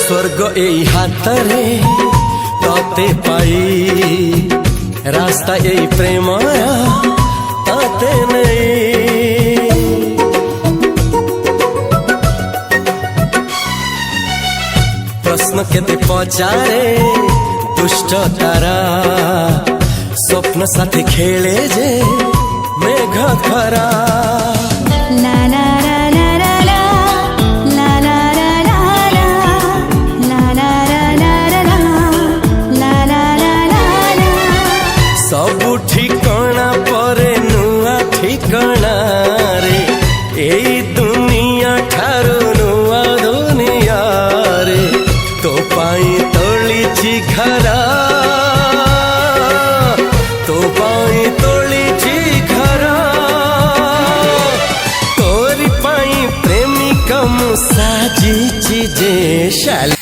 स्वर्ग एई हातरे तते पाई रास्ता एई प्रेमया तते नहीं। प्रश्न केते पचारे दुष्ट तारा स्वप्न साथी खेले जे मेघ खरा। सबु ठिकाना परे नुआ ठिकाना रे एई दुनिया ठारू नुआ दुनिया रे। तो पाई तोलिछि घरा तो पाई तोलिछि घरा तोरी पाई प्रेमिका मु साजिछि जे शाली।